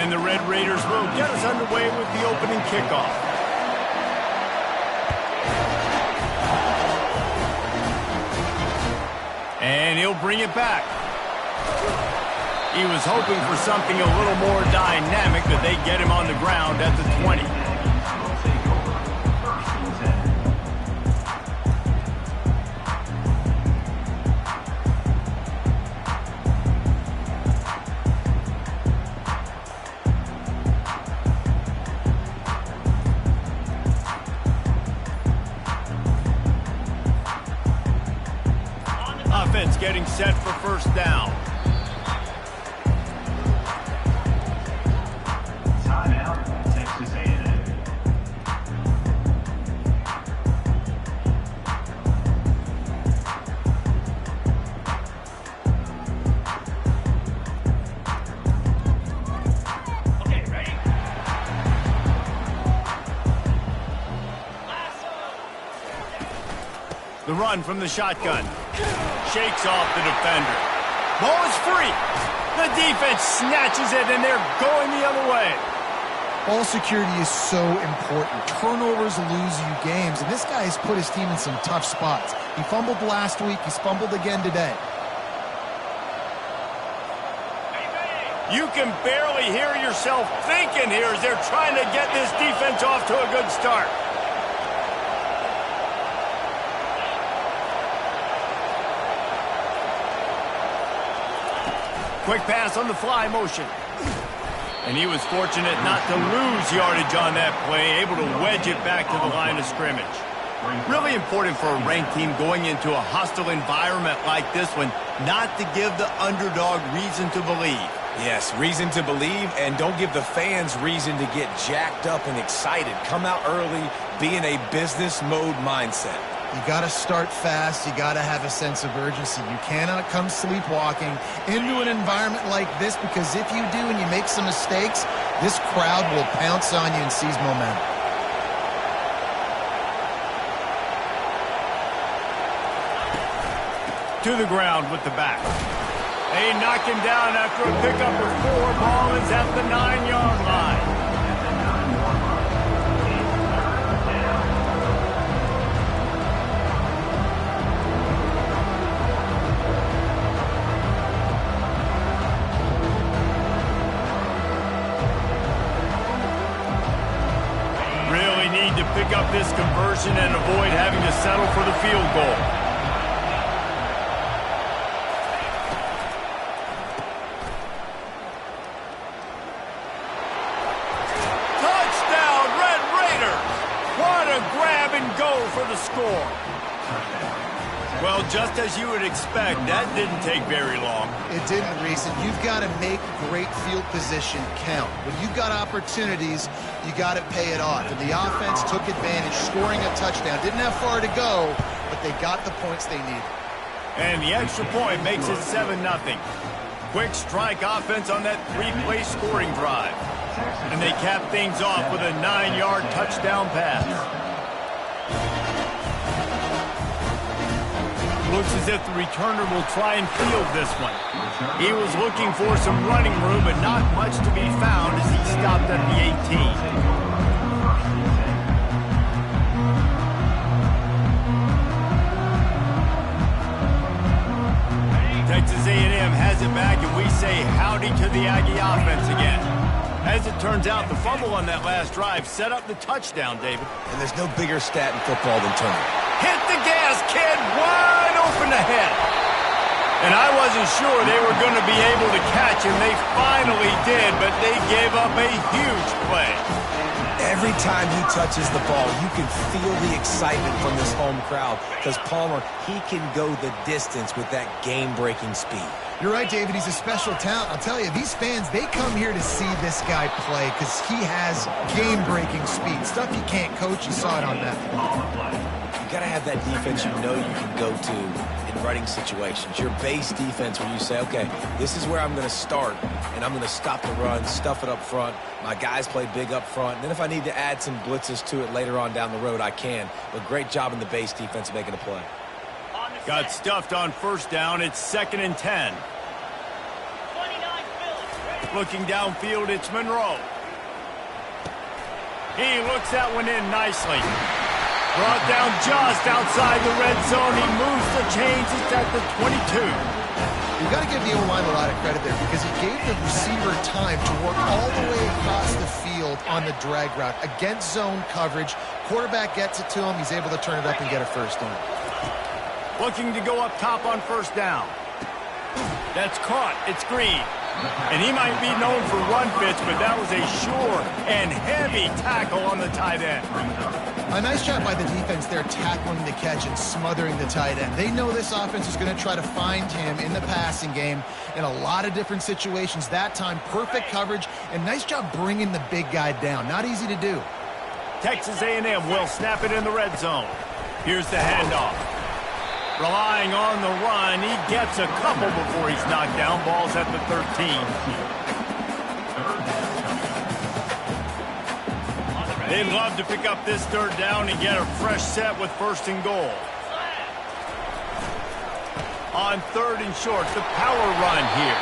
And the Red Raiders will get us underway with the opening kickoff. And he'll bring it back. He was hoping for something a little more dynamic, but they get him on the ground at the 20. Offense getting set for first down. Timeout, Texas A&M. Okay, ready? The run from the shotgun. Shakes off the defender. Ball is free. The defense snatches it, and they're going the other way. Ball security is so important. Turnovers lose you games, and this guy has put his team in some tough spots. He fumbled last week. He's fumbled again today. You can barely hear yourself thinking here as they're trying to get this defense off to a good start. Quick pass on the fly motion. And he was fortunate not to lose yardage on that play, able to wedge it back to the line of scrimmage. Really important for a ranked team going into a hostile environment like this one, not to give the underdog reason to believe. Yes, reason to believe, and don't give the fans reason to get jacked up and excited. Come out early, be in a business mode mindset. You got to start fast. You got to have a sense of urgency. You cannot come sleepwalking into an environment like this, because if you do and you make some mistakes, this crowd will pounce on you and seize momentum. To the ground with the back. They knock him down after a pickup of 4. Ball is at the 9-yard line. Really need to pick up this conversion and avoid having to settle for the field goal. For the score. Well, just as you would expect, that didn't take very long. It didn't, Reese. You've got to make great field position count. When you've got opportunities, you got to pay it off. And the offense took advantage, scoring a touchdown. Didn't have far to go, but they got the points they needed. And the extra point makes it 7-0. Quick strike offense on that 3-play scoring drive. And they cap things off with a 9-yard touchdown pass. Looks as if the returner will try and field this one. He was looking for some running room, but not much to be found as he stopped at the 18. Texas A&M has it back, and we say howdy to the Aggie offense again. As it turns out, the fumble on that last drive set up the touchdown, David. And there's no bigger stat in football than turnover. Hit the gas, kid! Wide open ahead. And I wasn't sure they were going to be able to catch him. They finally did, but they gave up a huge play. Every time he touches the ball, you can feel the excitement from this home crowd, because Palmer, he can go the distance with that game-breaking speed. You're right, David. He's a special talent. I'll tell you, these fans, they come here to see this guy play because he has game-breaking speed. Stuff you can't coach. You saw it on that. You got to have that defense you know you can go to in running situations. Your base defense where you say, okay, this is where I'm going to start, and I'm going to stop the run, stuff it up front. My guys play big up front. And then if I need to add some blitzes to it later on down the road, I can. But great job in the base defense making a play. Got stuffed on first down. It's 2nd and 10. 29 Phillies. Looking downfield, it's Monroe. He looks that one in nicely. Brought down just outside the red zone. He moves the chains. It's at the 22. You've got to give the O-line a lot of credit there because he gave the receiver time to work all the way across the field on the drag route. Against zone coverage, quarterback gets it to him. He's able to turn it up and get a first down. Looking to go up top on first down. That's caught. It's Green. And he might be known for run fits, but that was a sure and heavy tackle on the tight end. A nice job by the defense there, tackling the catch and smothering the tight end. They know this offense is going to try to find him in the passing game in a lot of different situations. That time, perfect coverage, and nice job bringing the big guy down. Not easy to do. Texas A&M will snap it in the red zone. Here's the handoff. Relying on the run, he gets a couple before he's knocked down. Ball's at the 13. They'd love to pick up this third down and get a fresh set with first and goal. On third and short, the power run here.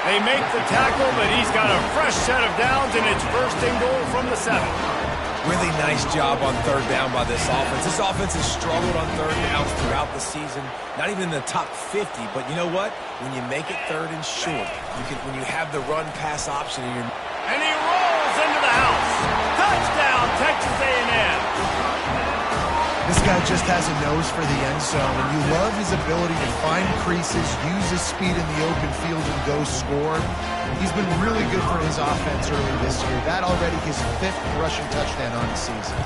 They make the tackle, but he's got a fresh set of downs, and it's first and goal from the 7. Really nice job on third down by this offense. This offense has struggled on third downs throughout the season. Not even in the top 50, but you know what? When you make it third and short, when you have the run-pass option, And he rolls into the house. Touchdown, Texas A&M. This guy just has a nose for the end zone, and you love his ability to find creases, use his speed in the open field, and go score. He's been really good for his offense early this year. That already his 5th rushing touchdown on the season.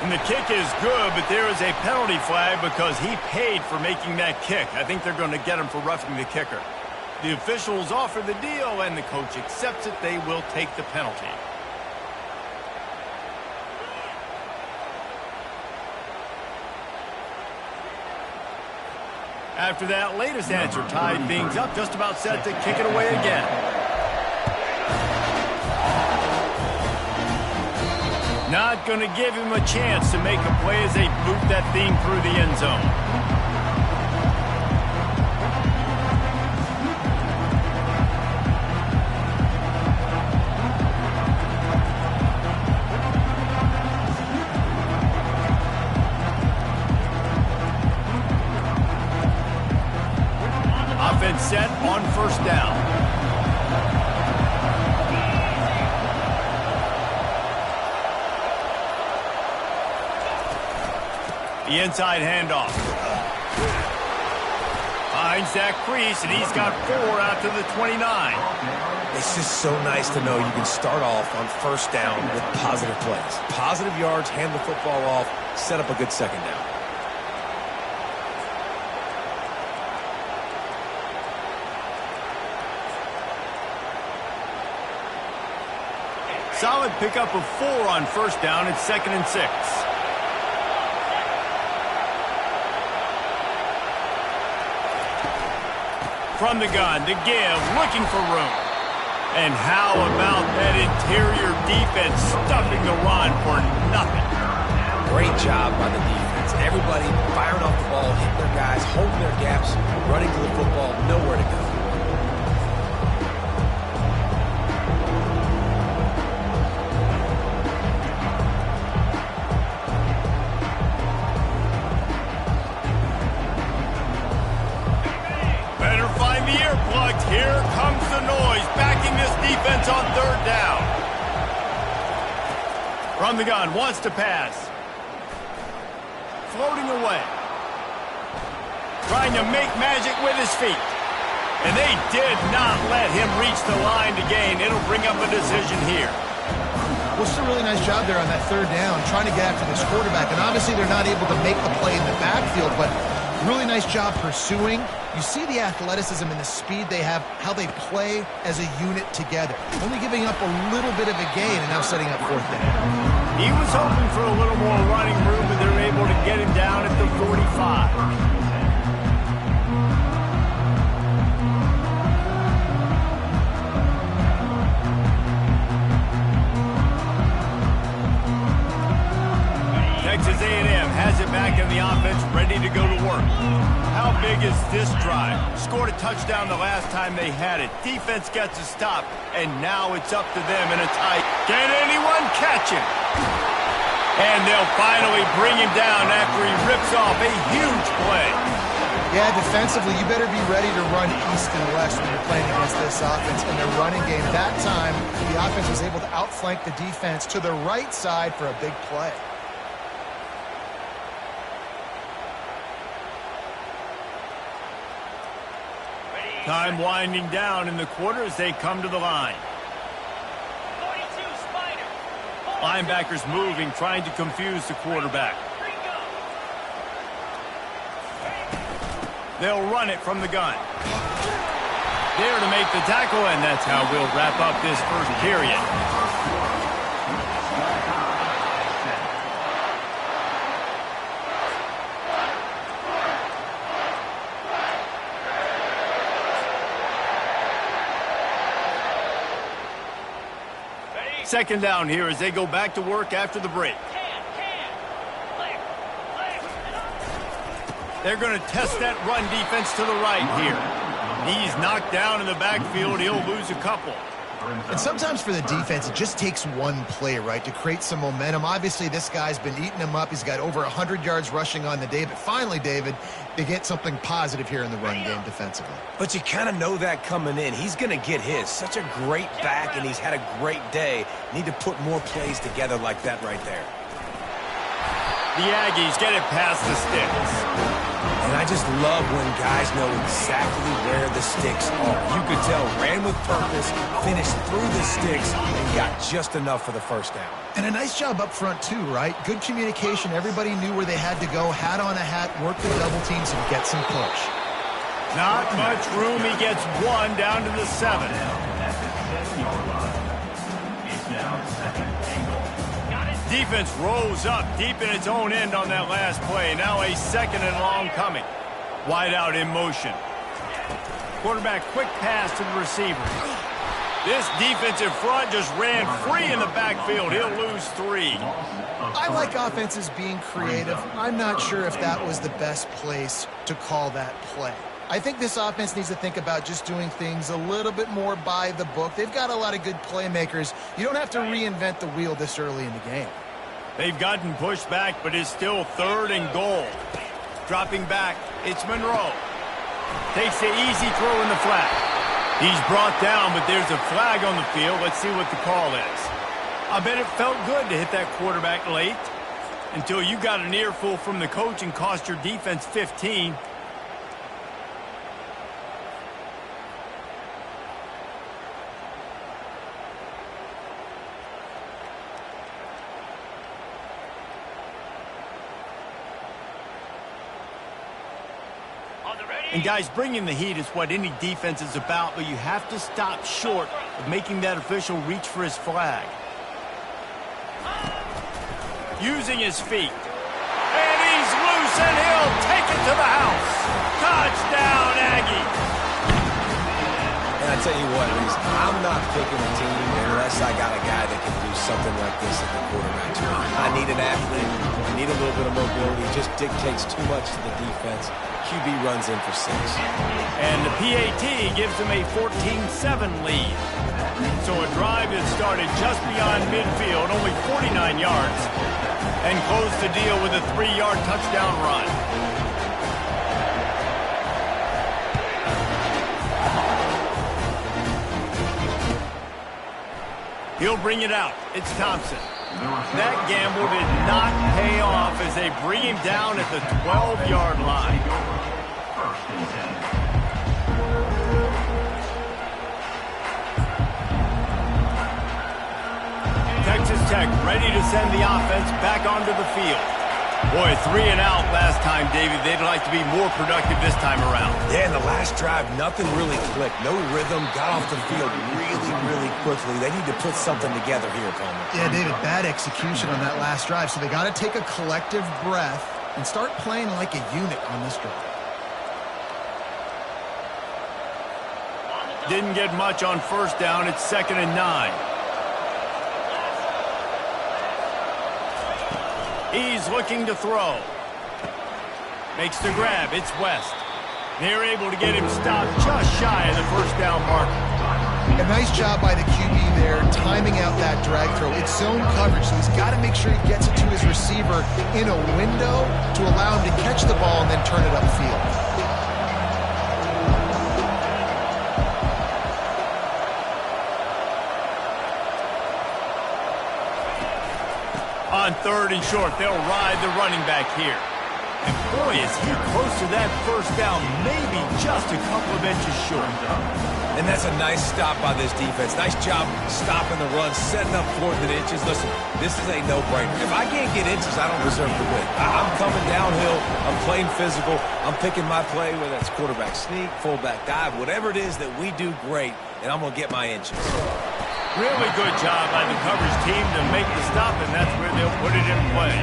And the kick is good, but there is a penalty flag because he paid for making that kick. I think they're going to get him for roughing the kicker. The officials offer the deal, and the coach accepts it. They will take the penalty. After that latest answer tied things up, just about set to kick it away again. Not going to give him a chance to make a play as they boot that thing through the end zone. Offense set on first down. The inside handoff. Finds that crease, and he's got 4 out to the 29. it's just so nice to know you can start off on first down with positive plays. Positive yards, hand the football off, set up a good second down. Solid pickup of 4 on first down. It's 2nd and 6. From the gun to give, looking for room. And how about that interior defense stuffing the run for nothing? Great job by the defense. Everybody firing off the ball, hitting their guys, holding their gaps, running to the football, nowhere to go. Here comes the noise, backing this defense on third down. From the gun, wants to pass. Floating away. Trying to make magic with his feet. And they did not let him reach the line to gain. It'll bring up a decision here. Well, it's a really nice job there on that third down, trying to get after this quarterback. And obviously they're not able to make the play in the backfield, but really nice job pursuing. You see the athleticism and the speed they have, how they play as a unit together. Only giving up a little bit of a gain and now setting up fourth down. He was hoping for a little more running room, but they're able to get him down at the 45. Texas A&M has it back back in the offense, ready to go to work. How big is this drive? Scored a touchdown the last time they had it. Defense gets a stop, and now it's up to them in a tight. Can anyone catch him? And they'll finally bring him down after he rips off a huge play. Yeah, defensively, you better be ready to run east and west when you're playing against this offense in their running game. That time, the offense was able to outflank the defense to the right side for a big play. Time winding down in the quarter as they come to the line. 42 Spider. Linebackers moving, trying to confuse the quarterback. They'll run it from the gun. There to make the tackle, and that's how we'll wrap up this first period. Second down here as they go back to work after the break. They're going to test that run defense to the right here. He's knocked down in the backfield. He'll lose a couple. And sometimes for the defense, it just takes one play, right, to create some momentum. Obviously, this guy's been eating them up. He's got over 100 yards rushing on the day. But finally, David, they get something positive here in the run game defensively. But you kind of know that coming in. He's going to get his. Such a great back, and he's had a great day. Need to put more plays together like that right there. The Aggies get it past the sticks. And I just love when guys know exactly where the sticks are. You could tell, ran with purpose, finished through the sticks, and got just enough for the first down. And a nice job up front, too, right? Good communication. Everybody knew where they had to go. Hat on a hat, work the double teams, and get some push. Not much room. He gets one down to the 7. Defense rolls up deep in its own end on that last play. Now a second and long coming. Wide out in motion. Quarterback quick pass to the receiver. This defensive front just ran free in the backfield. He'll lose 3. I like offenses being creative. I'm not sure if that was the best place to call that play. I think this offense needs to think about just doing things a little bit more by the book. They've got a lot of good playmakers. You don't have to reinvent the wheel this early in the game. They've gotten pushed back, but it's still 3rd and goal. Dropping back, it's Monroe. Takes the easy throw in the flat. He's brought down, but there's a flag on the field. Let's see what the call is. I bet it felt good to hit that quarterback late until you got an earful from the coach and cost your defense 15. And guys, bringing the heat is what any defense is about, but you have to stop short of making that official reach for his flag. Using his feet. And he's loose, and he'll take it to the house. Touchdown, Aggie. And I tell you what, Reese, I'm not picking a team unless I got a guy that can do something like this in the quarterback. I need an athlete. I need a little bit of mobility. It just dictates too much to the defense. QB runs in for 6. And the PAT gives them a 14-7 lead. So a drive that started just beyond midfield, only 49 yards, and closed the deal with a 3-yard touchdown run. He'll bring it out. It's Thompson. That gamble did not pay off as they bring him down at the 12-yard line. Texas Tech ready to send the offense back onto the field. Boy, 3 and out last time, David. They'd like to be more productive this time around. Yeah, in the last drive, nothing really clicked. No rhythm, got off the field really quickly. They need to put something together here, Palmer. Yeah, David, bad execution on that last drive. So they got to take a collective breath and start playing like a unit on this drive. Didn't get much on first down. It's 2nd and 9. He's looking to throw. Makes the grab. It's West. They're able to get him stopped just shy of the first down mark. A nice job by the QB there, timing out that drag throw. It's zone coverage, so he's got to make sure he gets it to his receiver in a window to allow him to catch the ball and then turn it upfield. On 3rd and short, they'll ride the running back here. And boy, is he close to that first down, maybe just a couple of inches short. And that's a nice stop by this defense. Nice job stopping the run, setting up 4th and inches. Listen, this is a no-brainer. If I can't get inches, I don't deserve to win. I'm coming downhill. I'm playing physical. I'm picking my play, whether it's quarterback sneak, fullback dive, whatever it is that we do great, and I'm going to get my inches. Really good job by the coverage team to make the stop, and that's where they'll put it in play.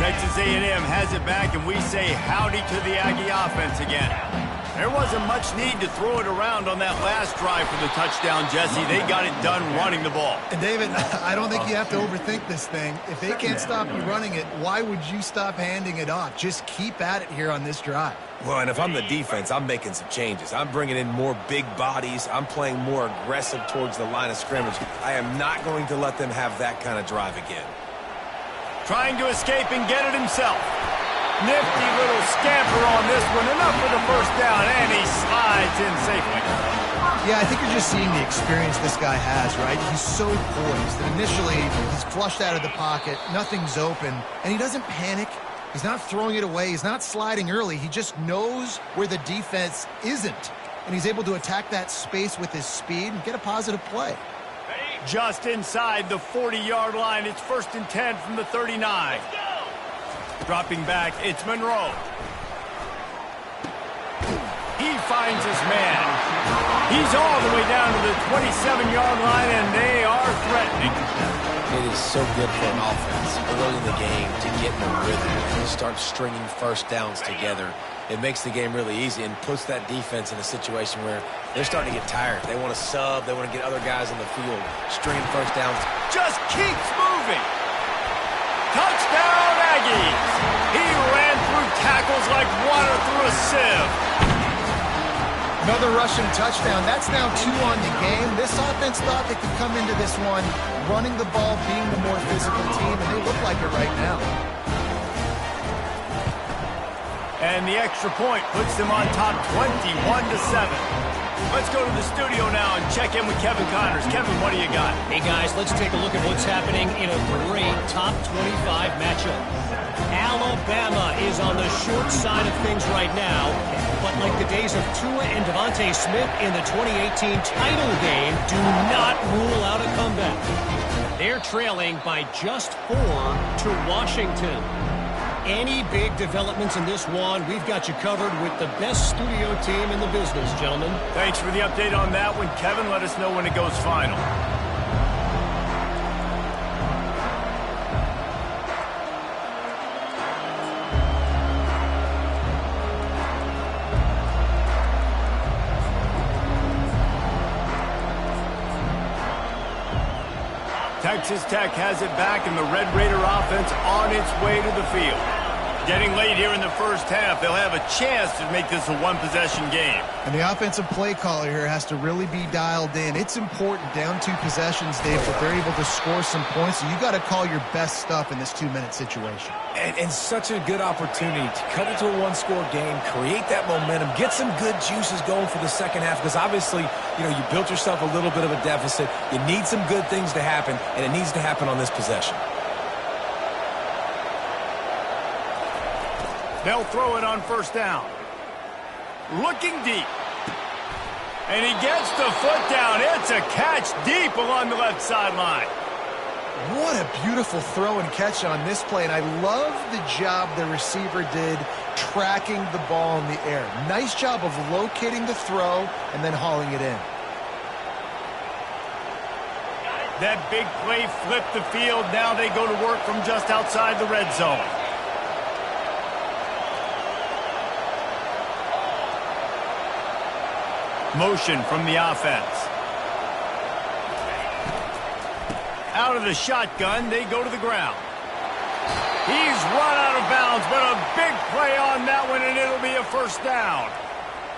Texas A&M has it back, and we say howdy to the Aggie offense again. There wasn't much need to throw it around on that last drive for the touchdown, Jesse. They got it done running the ball. And David, I don't think you have to overthink this thing. If they can't stop you running it, why would you stop handing it off? Just keep at it here on this drive. Well, and if I'm the defense, I'm making some changes. I'm bringing in more big bodies. I'm playing more aggressive towards the line of scrimmage. I am not going to let them have that kind of drive again. Trying to escape and get it himself. Nifty little scamper on this one. Enough for the first down, and he slides in safely. Yeah, I think you're just seeing the experience this guy has, right? He's so poised. And initially, he's flushed out of the pocket. Nothing's open. And he doesn't panic. He's not throwing it away. He's not sliding early. He just knows where the defense isn't. And he's able to attack that space with his speed and get a positive play. Just inside the 40-yard line. It's 1st and 10 from the 39. Dropping back, it's Monroe. He finds his man. He's all the way down to the 27-yard line, and they are threatening. It is so good for an offense early in the game to get in a rhythm and start stringing first downs together. It makes the game really easy and puts that defense in a situation where they're starting to get tired. They want to sub. They want to get other guys on the field, stringing first downs. Just keeps moving. Touchdown, Aggies. He ran through tackles like water through a sieve. Another rushing touchdown. That's now 2 on the game. This offense thought they could come into this one running the ball, being the more physical team, and they look like it right now. And the extra point puts them on top 21-7. Let's go to the studio now and check in with Kevin Connors. Kevin, what do you got? Hey, guys, let's take a look at what's happening in a great top 25 matchup. Alabama is on the short side of things right now, but like the days of Tua and Devontae Smith in the 2018 title game, do not rule out a comeback. They're trailing by just 4 to Washington. Any big developments in this one, we've got you covered with the best studio team in the business, gentlemen. Thanks for the update on that one, Kevin. Let us know when it goes final. Texas Tech has it back, and the Red Raider offense on its way to the field. Getting late here in the first half, they'll have a chance to make this a one-possession game. And the offensive play caller here has to really be dialed in. It's important, down 2 possessions, Dave, that they're able to score some points. So you got to call your best stuff in this 2-minute situation. And such a good opportunity to cut it to a one-score game, create that momentum, get some good juices going for the second half, because obviously, you know, you built yourself a little bit of a deficit. You need some good things to happen, and it needs to happen on this possession. They'll throw it on first down. Looking deep. And he gets the foot down. It's a catch deep along the left sideline. What a beautiful throw and catch on this play. And I love the job the receiver did tracking the ball in the air. Nice job of locating the throw and then hauling it in. That big play flipped the field. Now they go to work from just outside the red zone. Motion from the offense. Out of the shotgun, they go to the ground. He's run out of bounds, but a big play on that one, and it'll be a first down.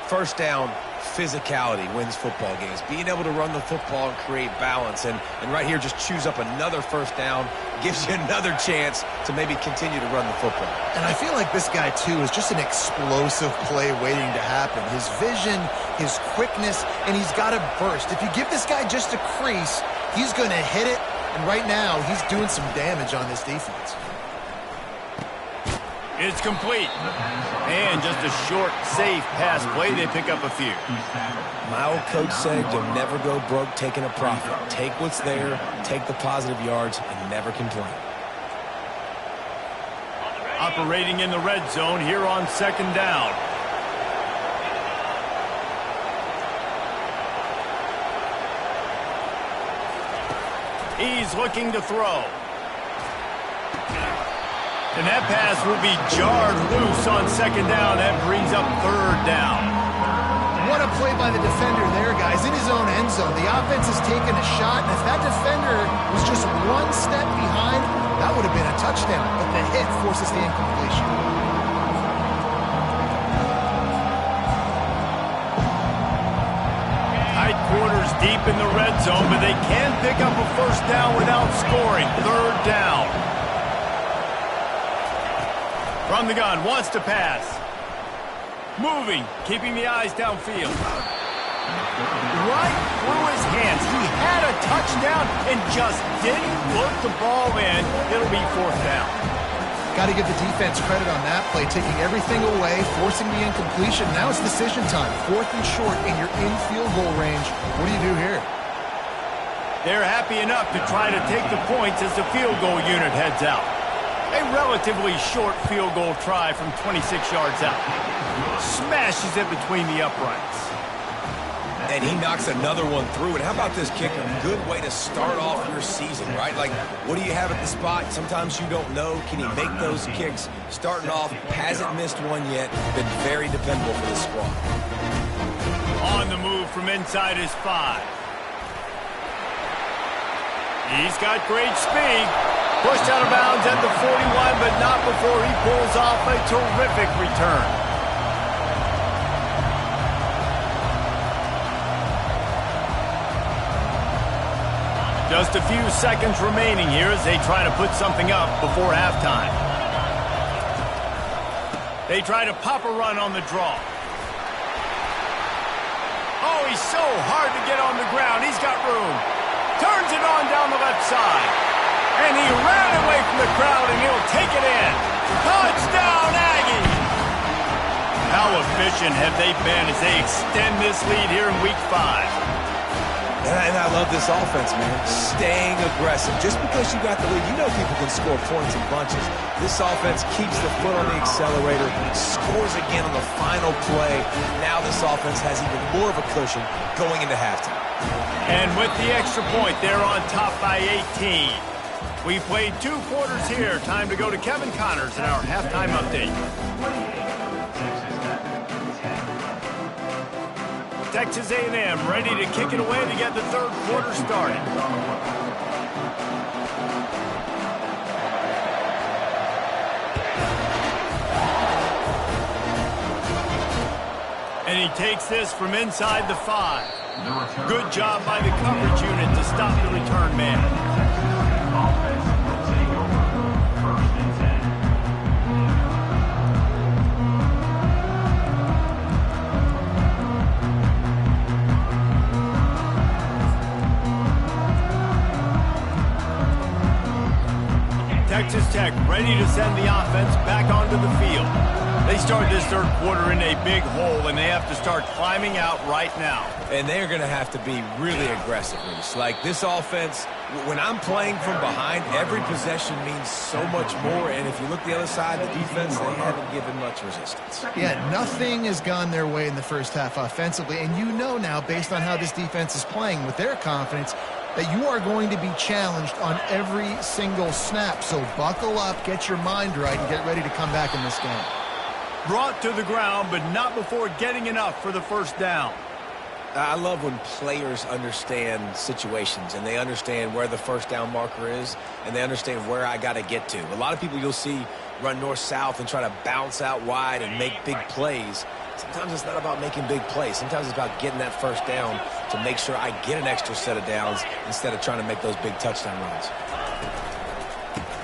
First down, physicality wins football games. Being able to run the football and create balance. And right here, just choose up another first down, gives you another chance to maybe continue to run the football. And I feel like this guy, too, is just an explosive play waiting to happen. His vision, his quickness, and he's got a burst. If you give this guy just a crease, he's going to hit it. And right now, he's doing some damage on this defense. It's complete. And just a short, safe pass play. They pick up a few. My old coach said you'll never go broke taking a profit. Take what's there, take the positive yards, and never complain. Operating in the red zone here on second down. He's looking to throw. And that pass will be jarred loose on second down. That brings up third down. What a play by the defender there, guys. In his own end zone, the offense has taken a shot, and if that defender was just one step behind, that would have been a touchdown. But the hit forces the incompletion. Tight quarters deep in the red zone, but they can pick up a first down without scoring. Third down. From the gun, wants to pass. Moving, keeping the eyes downfield. Right through his hands. He had a touchdown and just didn't put the ball in. It'll be fourth down. Got to give the defense credit on that play, taking everything away, forcing the incompletion. Now it's decision time. Fourth and short, and you're in field goal range. What do you do here? They're happy enough to try to take the points as the field goal unit heads out. A relatively short field goal try from 26 yards out. Smashes it between the uprights. And he knocks another one through. And how about this kicker? Good way to start off your season, right? Like, what do you have at the spot? Sometimes you don't know. Can he make those kicks? Starting off, hasn't missed one yet. Been very dependable for this squad. On the move from inside his 5. He's got great speed. Pushed out of bounds at the 41, but not before he pulls off a terrific return. Just a few seconds remaining here as they try to put something up before halftime. They try to pop a run on the draw. Oh, he's so hard to get on the ground. He's got room. Turns it on down the left side. And he ran away from the crowd, and he'll take it in. Touchdown, Aggie! How efficient have they been as they extend this lead here in Week 5? And I love this offense, man. Staying aggressive. Just because you got the lead, you know people can score points in bunches. This offense keeps the foot on the accelerator, scores again on the final play. Now this offense has even more of a cushion going into halftime. And with the extra point, they're on top by 18. We played 2 quarters here. Time to go to Kevin Connors in our halftime update. Texas A&M ready to kick it away to get the third quarter started. And he takes this from inside the 5. Good job by the coverage unit to stop the return man. Texas Tech ready to send the offense back onto the field. They start this third quarter in a big hole, and they have to start climbing out right now. And they're going to have to be really aggressive, Reese. Like, this offense, when I'm playing from behind, every possession means so much more. And if you look the other side, the defense, they haven't given much resistance. Yeah, nothing has gone their way in the first half offensively. And you know now, based on how this defense is playing with their confidence, that you are going to be challenged on every single snap. So buckle up, get your mind right, and get ready to come back in this game. Brought to the ground, but not before getting enough for the first down. I love when players understand situations and they understand where the first down marker is and they understand where I got to get to. A lot of people you'll see run north-south and try to bounce out wide and make big plays. Sometimes it's not about making big plays. Sometimes it's about getting that first down to make sure I get an extra set of downs instead of trying to make those big touchdown runs.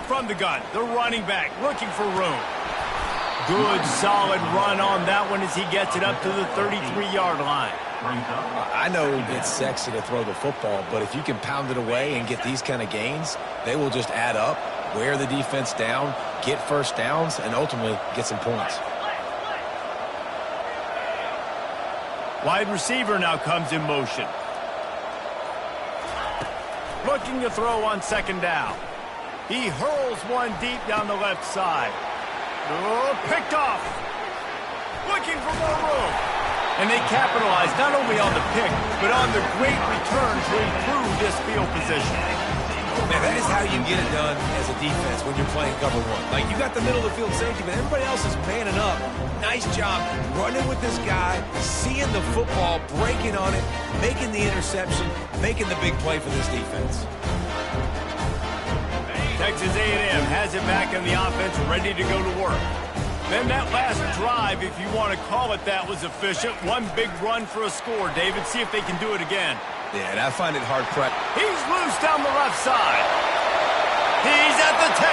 From the gun, the running back looking for room. Good, solid run on that one as he gets it up to the 33-yard line. I know it's sexy to throw the football, but if you can pound it away and get these kind of gains, they will just add up, wear the defense down, get first downs, and ultimately get some points. Wide receiver now comes in motion. Looking to throw on second down. He hurls one deep down the left side. Oh, picked off. Looking for more room. And they capitalize not only on the pick, but on the great return to improve this field position. Man, that is how you get it done as a defense when you're playing cover one. Like, you got the middle of the field safety, but everybody else is manning up. Nice job running with this guy, seeing the football, breaking on it, making the interception, making the big play for this defense. Texas A&M has it back on the offense, ready to go to work. Then that last drive, if you want to call it that, was efficient. One big run for a score, David. See if they can do it again. Yeah, and I find it hard pressed. He's loose down the left side. He's at the 10.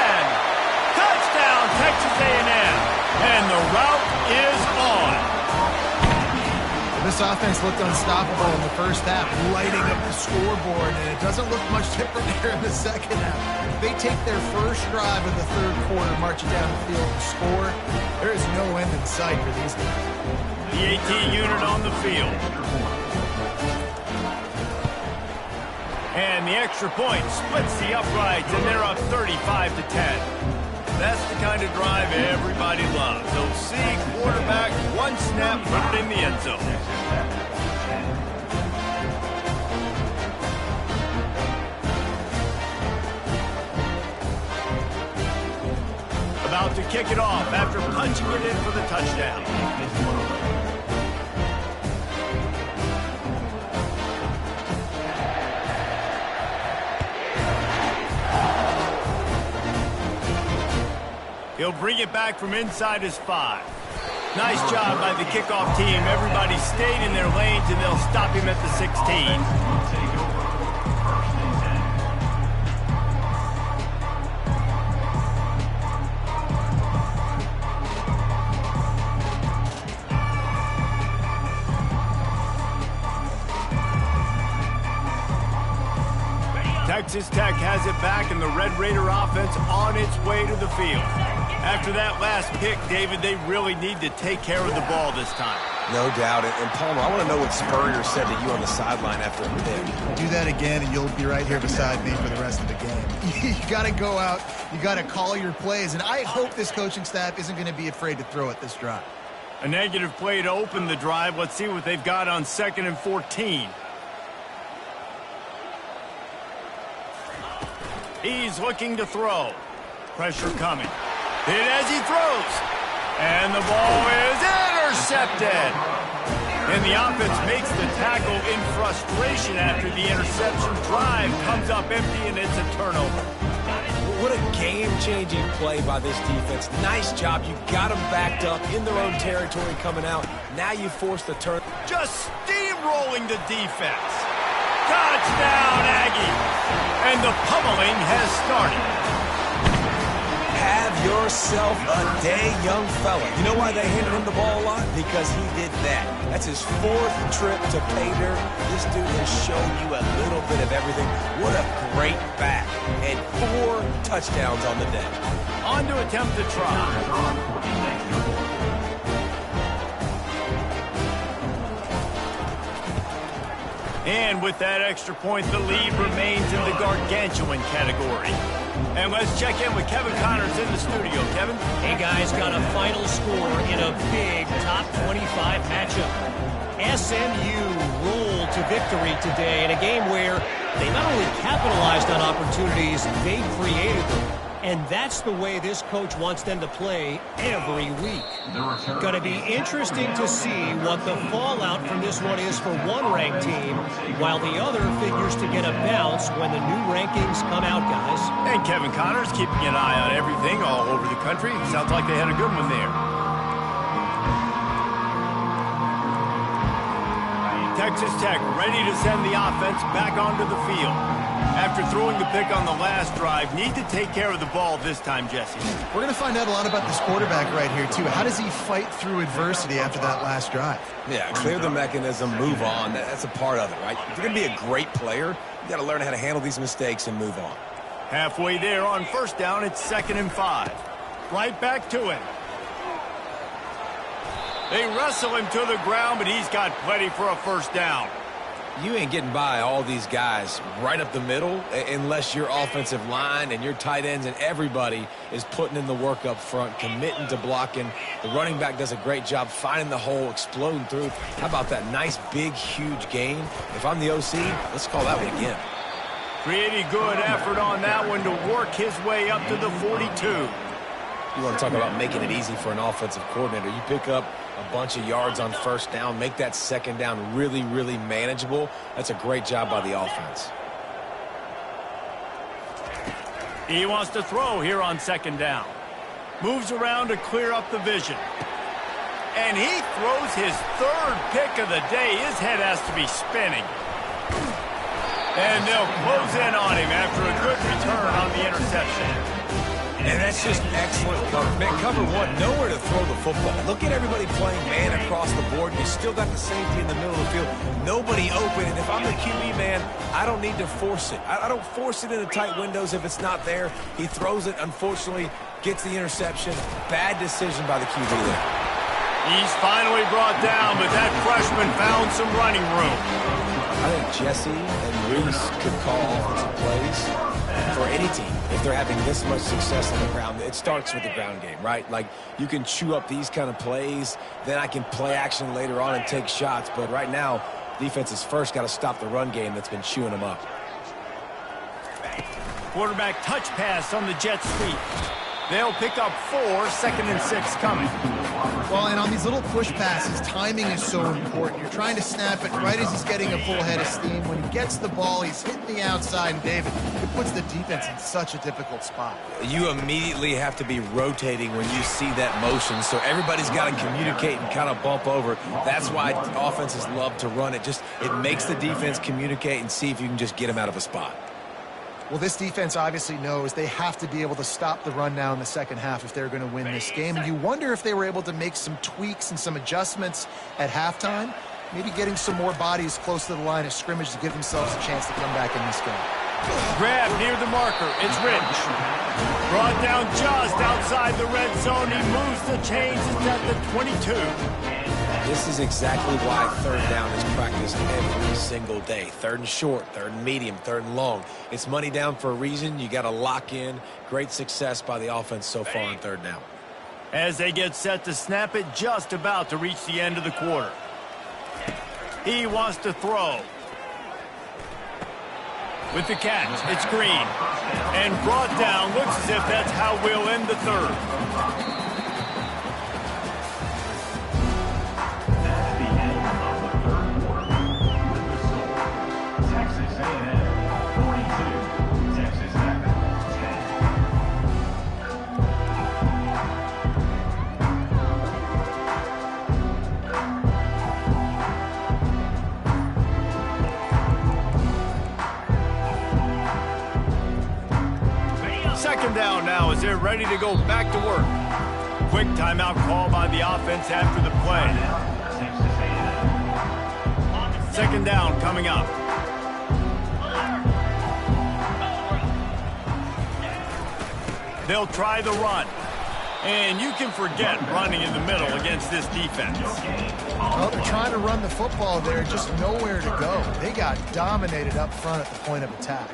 Touchdown, Texas A&M. And the route is on. This offense looked unstoppable in the first half, lighting up the scoreboard, and it doesn't look much different here in the second half. If they take their first drive of the third quarter, march it down the field and score, there is no end in sight for these guys. The 18 unit on the field. And the extra point splits the uprights, and they're up 35 to 10. That's the kind of drive everybody loves. So see quarterback, one snap, put it in the end zone. About to kick it off after punching it in for the touchdown. He'll bring it back from inside his 5. Nice job by the kickoff team. Everybody stayed in their lanes, and they'll stop him at the 16. Texas Tech has it back, and the Red Raider offense on its way to the field. After that last pick, David, they really need to take care of the ball this time. No doubt. And Palmer, I want to know what Spurrier said to you on the sideline after a pick. Do that again, and you'll be right here beside me for the rest of the game. You got to go out. You got to call your plays, and I hope this coaching staff isn't going to be afraid to throw it this drive. A negative play to open the drive. Let's see what they've got on 2nd and 14. He's looking to throw. Pressure coming. Hit as he throws. And the ball is intercepted. And the offense makes the tackle in frustration after the interception. Drive comes up empty, and it's a turnover. What a game-changing play by this defense. Nice job. You got them backed up in their own territory coming out. Now you force the turn. Just steamrolling the defense. Touchdown, Aggie. And the pummeling has started. Have yourself a day, young fella. You know why they handed him the ball a lot? Because he did that. That's his 4th trip to pay dirt. This dude has shown you a little bit of everything. What a great back. And 4 touchdowns on the day. On to attempt the try. And with that extra point, the lead remains in the gargantuan category. And let's check in with Kevin Connors in the studio. Kevin? Hey, guys, got a final score in a big top 25 matchup. SMU rolled to victory today in a game where they not only capitalized on opportunities, they created them. And that's the way this coach wants them to play every week. Going to be interesting to see what the fallout from this one is for one ranked team, while the other figures to get a bounce when the new rankings come out, guys. And Kevin Connors keeping an eye on everything all over the country. Sounds like they had a good one there. Texas Tech ready to send the offense back onto the field. After throwing the pick on the last drive, need to take care of the ball this time, Jesse. We're going to find out a lot about this quarterback right here, too. How does he fight through adversity after that last drive? Yeah, clear the mechanism, move on. That's a part of it, right? If you're going to be a great player, you got to learn how to handle these mistakes and move on. Halfway there on first down, it's 2nd and 5. Right back to him. They wrestle him to the ground, but he's got plenty for a first down. You ain't getting by all these guys right up the middle unless your offensive line and your tight ends and everybody is putting in the work up front, committing to blocking. The running back does a great job finding the hole, exploding through. How about that nice, big, huge gain? If I'm the OC, let's call that one again. Pretty good effort on that one to work his way up to the 42. You want to talk about making it easy for an offensive coordinator. You pick up a bunch of yards on first down, make that second down really, really manageable. That's a great job by the offense. He wants to throw here on 2nd down. Moves around to clear up the vision. And he throws his 3rd pick of the day. His head has to be spinning. And they'll close in on him after a good return on the interception. And that's just excellent cover. Man, cover one, nowhere to throw the football. Look at everybody playing man across the board. You still got the safety in the middle of the field. Nobody open. And if I'm the QB, man, I don't need to force it. I don't force it into tight windows if it's not there. He throws it, unfortunately, gets the interception. Bad decision by the QB there. He's finally brought down, but that freshman found some running room. I think Jesse and Reese could call offensive plays for any team. If they're having this much success on the ground, it starts with the ground game, right? Like, you can chew up these kind of plays, then I can play action later on and take shots. But right now, defense has first got to stop the run game that's been chewing them up. Quarterback touch pass on the jet sweep. They'll pick up 4, 2nd and 6 coming. Well, and on these little push passes, timing is so important. You're trying to snap it right as he's getting a full head of steam. When he gets the ball, he's hitting the outside, and David, it puts the defense in such a difficult spot. You immediately have to be rotating when you see that motion, so everybody's got to communicate and kind of bump over. That's why offenses love to run it. It makes the defense communicate and see if you can just get them out of a spot. Well, this defense obviously knows they have to be able to stop the run now in the second half if they're going to win this game. And you wonder if they were able to make some tweaks and some adjustments at halftime, maybe getting some more bodies close to the line of scrimmage to give themselves a chance to come back in this game. Grab near the marker. It's Rich. Brought down just outside the red zone. He moves the chains. It's at the 22. This is exactly why 3rd down is practiced every single day. 3rd and short, 3rd and medium, 3rd and long. It's money down for a reason. You got to lock in. Great success by the offense so far on 3rd down. As they get set to snap it, just about to reach the end of the quarter. He wants to throw. With the catch, it's Green. And brought down, looks as if that's how we'll end the 3rd. Down now as they're ready to go back to work. Quick timeout call by the offense after the play. 2nd down coming up. They'll try the run. And you can forget running in the middle against this defense. Well, they're trying to run the football there, just nowhere to go. They got dominated up front at the point of attack.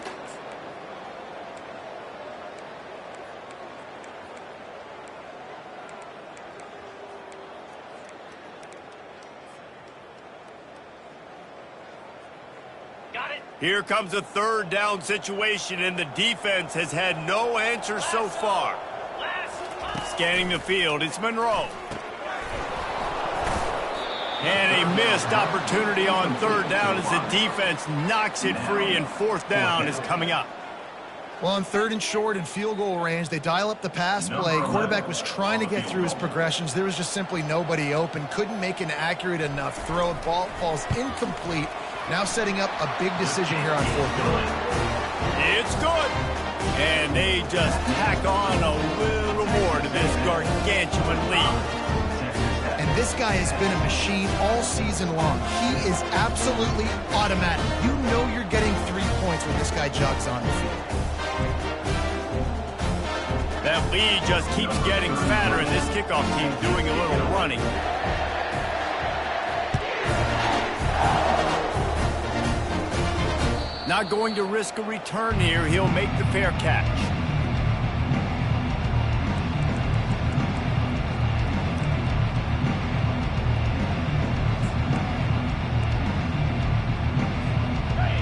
Here comes a third down situation, and the defense has had no answer so far. Scanning the field, it's Monroe. And a missed opportunity on third down as the defense knocks it free, and fourth down is coming up. Well, on third and short and field goal range, they dial up the pass play. Quarterback was trying to get through his progressions. There was just simply nobody open. Couldn't make an accurate enough throw. Ball falls incomplete. Now setting up a big decision here on fourth down. It's good. And they just tack on a little more to this gargantuan lead. And this guy has been a machine all season long. He is absolutely automatic. You know you're getting 3 points when this guy jogs on the field. That lead just keeps getting fatter, and this kickoff team doing a little running. Not going to risk a return here. He'll make the fair catch.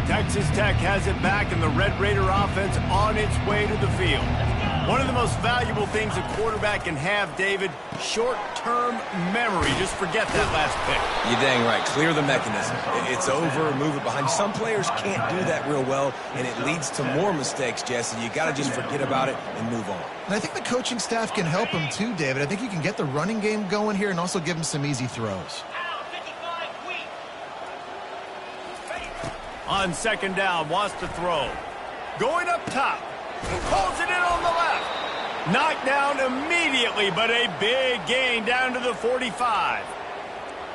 Texas Tech has it back, and the Red Raider offense on its way to the field. One of the most valuable things a quarterback can have, David, short-term memory. Just forget that last pick. You're dang right. Clear the mechanism. It's over, move it behind you. Some players can't do that real well, and it leads to more mistakes, Jesse. You got to just forget about it and move on. And I think the coaching staff can help him too, David. I think you can get the running game going here and also give him some easy throws. On second down, wants to throw. Going up top. Pulls it in on the left. Knocked down immediately, but a big gain down to the 45.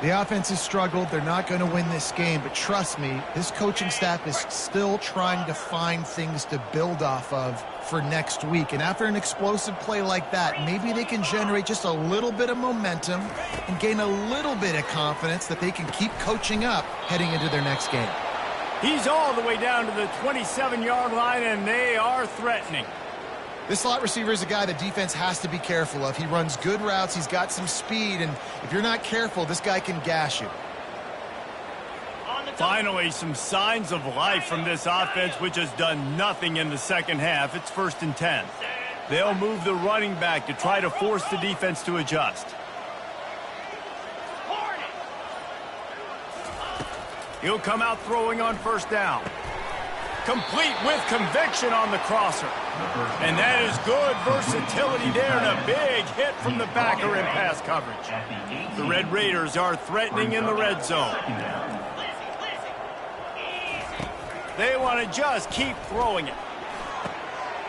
The offense has struggled. They're not going to win this game, but trust me, this coaching staff is still trying to find things to build off of for next week. And after an explosive play like that, maybe they can generate just a little bit of momentum and gain a little bit of confidence that they can keep coaching up heading into their next game. He's all the way down to the 27-yard line, and they are threatening. This slot receiver is a guy the defense has to be careful of. He runs good routes. He's got some speed, and if you're not careful, this guy can gash you. Finally, some signs of life from this offense, which has done nothing in the second half. It's 1st and 10. They'll move the running back to try to force the defense to adjust. He'll come out throwing on first down. Complete with conviction on the crosser. And that is good versatility there, and a big hit from the backer in pass coverage. The Red Raiders are threatening in the red zone. They want to just keep throwing it.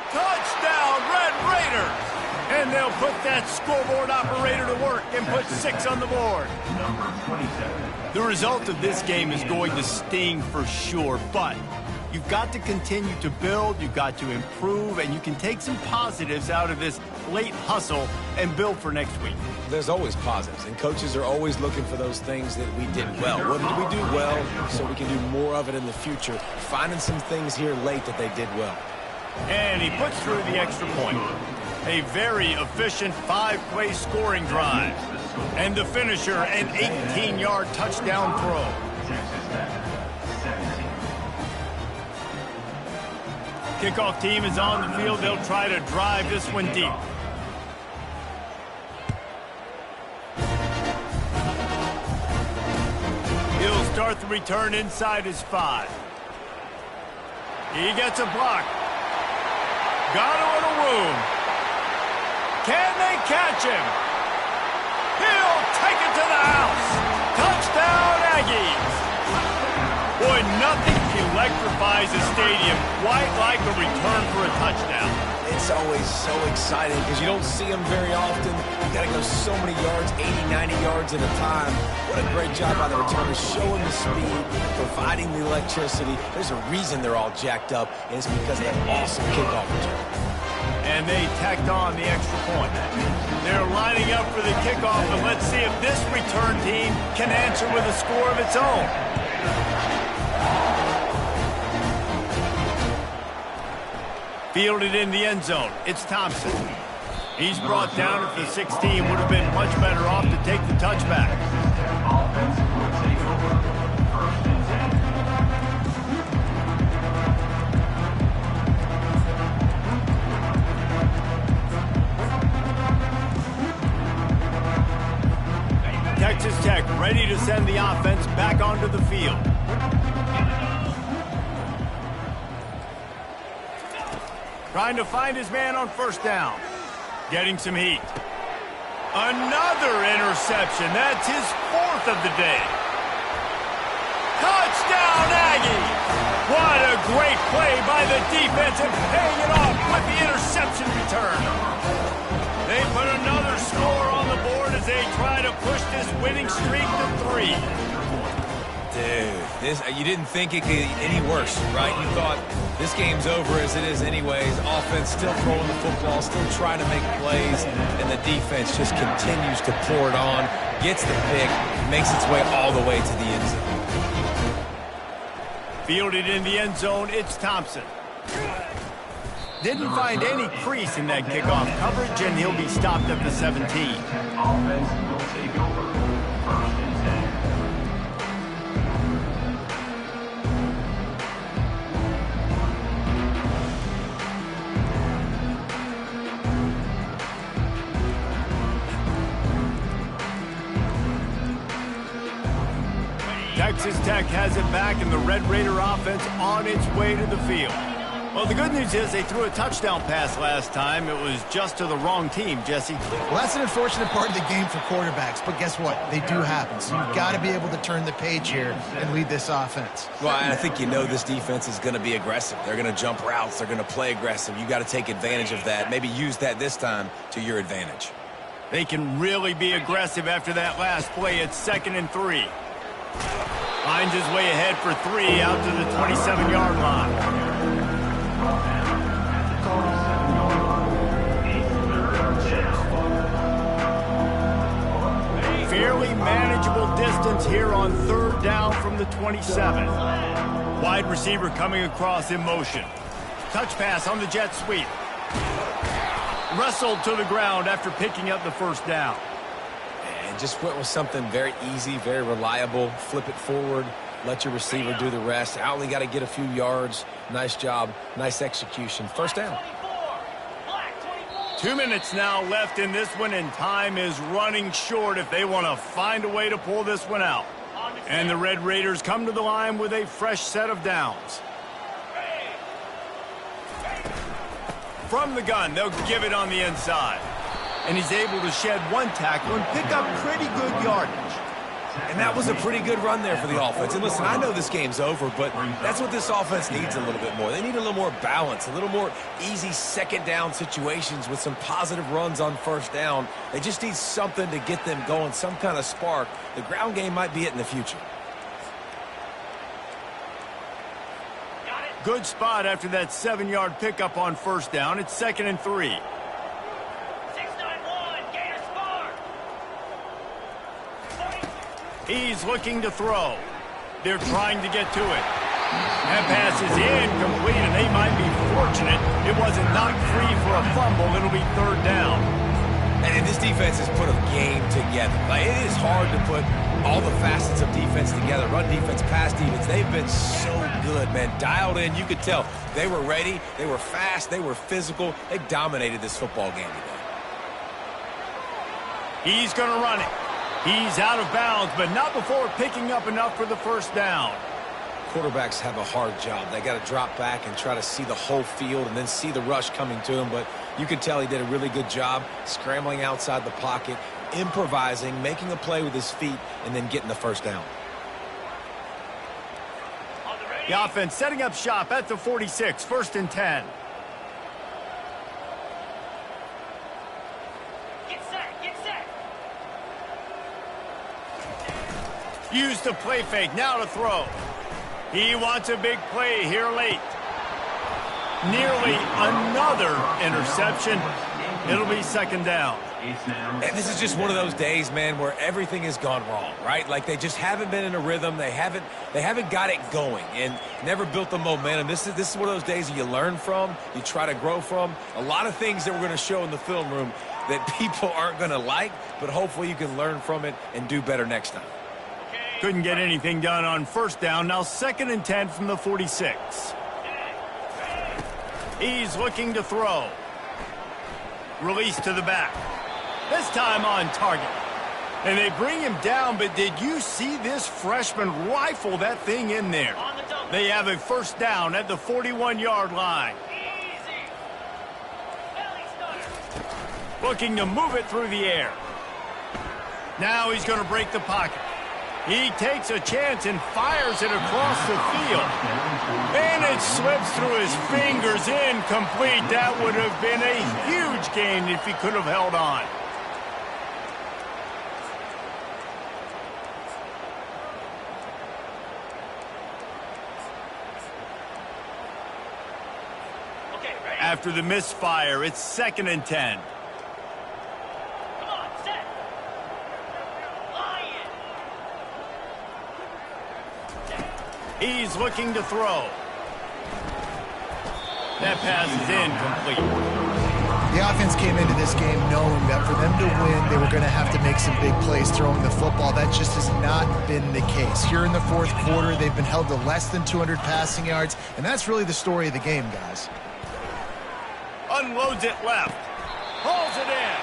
Touchdown, Red Raiders! And they'll put that scoreboard operator to work and put 6 on the board. The result of this game is going to sting for sure, but you've got to continue to build, you've got to improve, and you can take some positives out of this late hustle and build for next week. There's always positives, and coaches are always looking for those things that we did well. What did we do well so we can do more of it in the future? Finding some things here late that they did well. And he puts through the extra point. A very efficient 5-play scoring drive. And the finisher, an 18-yard touchdown throw. Kickoff team is on the field. They'll try to drive this one deep. He'll start the return inside his 5. He gets a block. Got him in a wound. Can they catch him? He'll take it to the house. Touchdown, Aggies. Boy, nothing electrifies a stadium quite like a return for a touchdown. It's always so exciting because you don't see them very often. You got to go so many yards, 80, 90 yards at a time. What a great job by the returners, showing the speed, providing the electricity. There's a reason they're all jacked up, and it's because of that awesome kickoff return. And they tacked on the extra point. They're lining up for the kickoff, and let's see if this return team can answer with a score of its own. Fielded in the end zone. It's Thompson. He's brought down at the 16. Would have been much better off to take the touchback. ready to send the offense back onto the field. Trying to find his man on first down. Getting some heat. Another interception. That's his 4th of the day. Touchdown, Aggie! What a great play by the defense and paying it off with the interception return. They put another score on the board as they try to push this winning streak to 3. Dude, you didn't think it could get any worse, right? You thought this game's over as it is anyways. Offense still throwing the football, still trying to make plays, and the defense just continues to pour it on, gets the pick, makes its way all the way to the end zone. Fielded in the end zone, it's Thompson. Didn't find any crease in that kickoff coverage, and he'll be stopped at the 17. Offense will take over. 1st and 10. Texas Tech has it back, and the Red Raider offense on its way to the field. Well, the good news is they threw a touchdown pass last time. It was just to the wrong team, Jesse. Well, that's an unfortunate part of the game for quarterbacks, but guess what? They do happen. So you've got to be able to turn the page here and lead this offense. Well, I think you know this defense is going to be aggressive. They're going to jump routes. They're going to play aggressive. You got to take advantage of that. Maybe use that this time to your advantage. They can really be aggressive after that last play. It's 2nd and 3. Finds his way ahead for 3 out to the 27-yard line. Fairly manageable distance here on 3rd down from the 27. Wide receiver coming across in motion. Touch pass on the jet sweep. Wrestled to the ground after picking up the 1st down. And just went with something very easy, very reliable. Flip it forward. Let your receiver do the rest. I only got to get a few yards. Nice job. Nice execution. 1st down. 2 minutes now left in this one, and time is running short if they want to find a way to pull this one out. And the Red Raiders come to the line with a fresh set of downs. From the gun, they'll give it on the inside. And he's able to shed 1 tackle and pick up pretty good yardage. And that was a pretty good run there for the offense. And listen, I know this game's over, but that's what this offense needs a little bit more. They need a little more balance, a little more easy 2nd down situations with some positive runs on 1st down. They just need something to get them going, some kind of spark. The ground game might be it in the future. Good spot after that 7-yard pickup on 1st down. It's 2nd and 3. He's looking to throw. They're trying to get to it. That pass is incomplete, and they might be fortunate it wasn't knocked free for a fumble. It'll be 3rd down. And this defense has put a game together. Like, it is hard to put all the facets of defense together. Run defense, pass defense. They've been so good, man. Dialed in. You could tell they were ready. They were fast. They were physical. They dominated this football game today. He's going to run it. He's out of bounds, but not before picking up enough for the 1st down. Quarterbacks have a hard job. They got to drop back and try to see the whole field and then see the rush coming to him. But you could tell he did a really good job scrambling outside the pocket, improvising, making a play with his feet, and then getting the 1st down. The offense setting up shop at the 46, 1st and 10. Use the play fake, now to throw. He wants a big play here late. Nearly another interception. It'll be 2nd down. And this is just one of those days, man, where everything has gone wrong, right? Like, they just haven't been in a rhythm. They haven't got it going and never built the momentum. This is one of those days you learn from, you try to grow from. A lot of things that we're going to show in the film room that people aren't going to like, but hopefully you can learn from it and do better next time. Couldn't get anything done on 1st down. Now 2nd and 10 from the 46. He's looking to throw. Release to the back. This time on target. And they bring him down, but did you see this freshman rifle that thing in there? On the double. They have a first down at the 41-yard line. Easy. Belly starter. Looking to move it through the air. Now he's going to break the pocket. He takes a chance and fires it across the field. And it slips through his fingers, incomplete. That would have been a huge gain if he could have held on. Okay, ready? After the misfire, it's 2nd and 10. Come on, set. Lion. He's looking to throw. That pass is incomplete. The offense came into this game knowing that for them to win, they were going to have to make some big plays throwing the football. That just has not been the case. Here in the fourth quarter, they've been held to less than 200 passing yards, and that's really the story of the game, guys. Unloads it left. Hauls it in.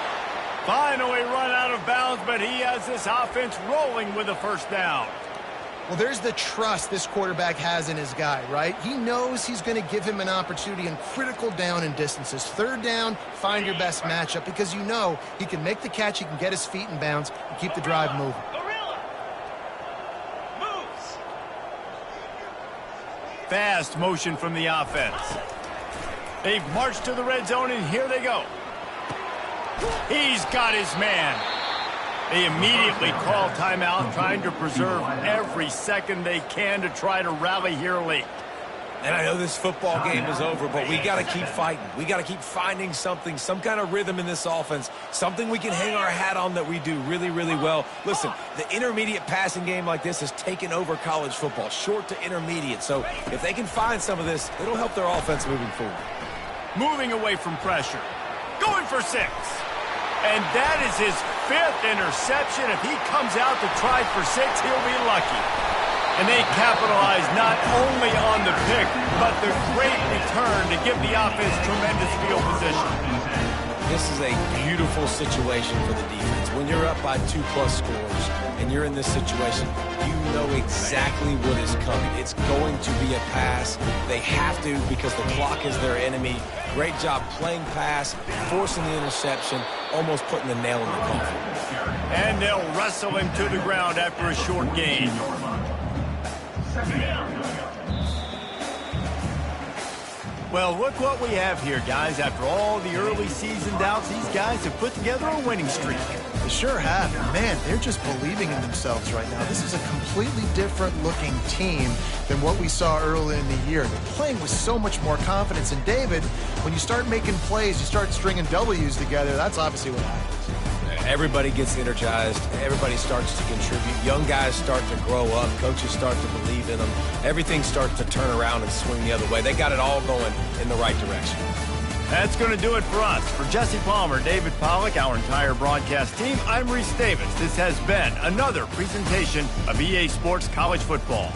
Finally run out of bounds, but he has this offense rolling with a first down. Well, there's the trust this quarterback has in his guy, right? He knows he's going to give him an opportunity in critical down and distances. 3rd down, find your best matchup because you know he can make the catch, he can get his feet in bounds, and keep the drive moving. Gorilla. Moves. Fast motion from the offense. They've marched to the red zone, and here they go. He's got his man. They immediately call timeout, trying to preserve every second they can to try to rally here late. And I know this football game is over, but we got to keep fighting. We got to keep finding something, some kind of rhythm in this offense, something we can hang our hat on that we do really, really well. Listen, the intermediate passing game like this has taken over college football, short to intermediate. So if they can find some of this, it'll help their offense moving forward. Moving away from pressure. Going for 6. And that is his 5th interception. If he comes out to try for 6, he'll be lucky. And they capitalize not only on the pick, but the great return to give the offense tremendous field position. This is a beautiful situation for the defense. When you're up by 2+ scores and you're in this situation, you know exactly what is coming. It's going to be a pass. They have to because the clock is their enemy. Great job playing pass, forcing the interception, almost putting the nail in the coffin. And they'll wrestle him to the ground after a short gain. Well, look what we have here, guys. After all the early season doubts, these guys have put together a winning streak. They sure have. And man, they're just believing in themselves right now. This is a completely different looking team than what we saw early in the year. They're playing with so much more confidence. And David, when you start making plays, you start stringing W's together, that's obviously what happens. Everybody gets energized. Everybody starts to contribute. Young guys start to grow up. Coaches start to believe in them. Everything starts to turn around and swing the other way. They got it all going in the right direction. That's going to do it for us. For Jesse Palmer, David Pollack, our entire broadcast team, I'm Reese Davis. This has been another presentation of EA Sports College Football.